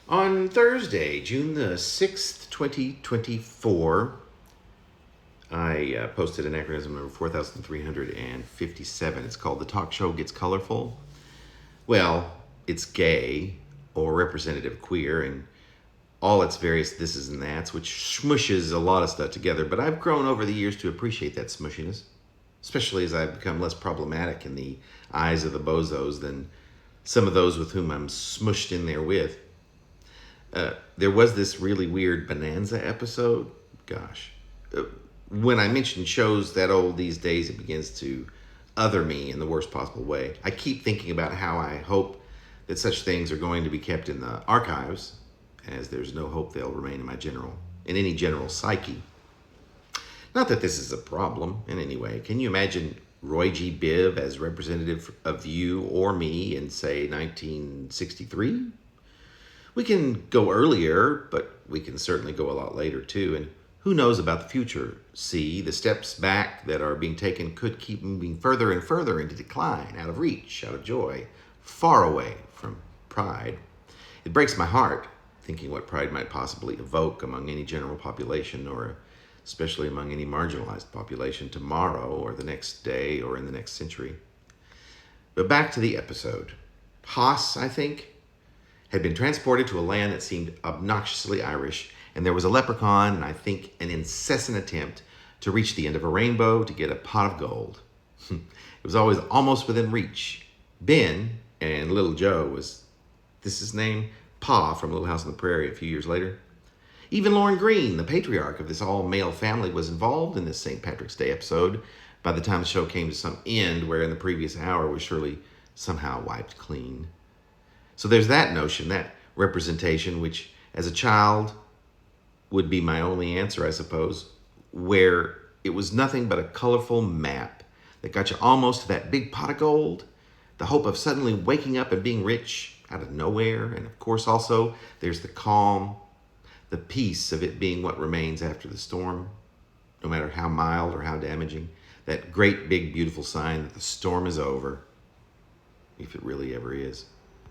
On Thursday, June the 6th, 2024, I posted anachronism number 4357. It's called The Talk Show Gets Colorful. Well, it's gay or representative queer and all its various thises and that's, which smushes a lot of stuff together. But I've grown over the years to appreciate that smushiness, especially as I've become less problematic in the eyes of the bozos than some of those with whom I'm smushed in there with. There was this really weird Bonanza episode. Gosh. When I mention shows that old these days, it begins to other me in the worst possible way. I keep thinking about how I hope that such things are going to be kept in the archives, as there's no hope they'll remain in any general psyche. Not that this is a problem in any way. Can you imagine Roy G. Biv as representative of you or me in, say, 1963? We can go earlier, but we can certainly go a lot later too. And who knows about the future? See, the steps back that are being taken could keep moving further and further into decline, out of reach, out of joy, far away from pride. It breaks my heart thinking what pride might possibly evoke among any general population, or especially among any marginalized population tomorrow or the next day or in the next century. But back to the episode. Haas, I think, had been transported to a land that seemed obnoxiously Irish, and there was a leprechaun and I think an incessant attempt to reach the end of a rainbow to get a pot of gold. It was always almost within reach. Ben and little Joe was this his name? Pa from Little House on the Prairie a few years later. Even Lauren Green, the patriarch of this all-male family, was involved in this St. Patrick's Day episode by the time the show came to some end, where in the previous hour was surely somehow wiped clean. So there's that notion, that representation, which as a child would be my only answer, I suppose, where it was nothing but a colorful map that got you almost to that big pot of gold, the hope of suddenly waking up and being rich out of nowhere. And of course also there's the calm, the peace of it being what remains after the storm, no matter how mild or how damaging, that great big beautiful sign that the storm is over, if it really ever is.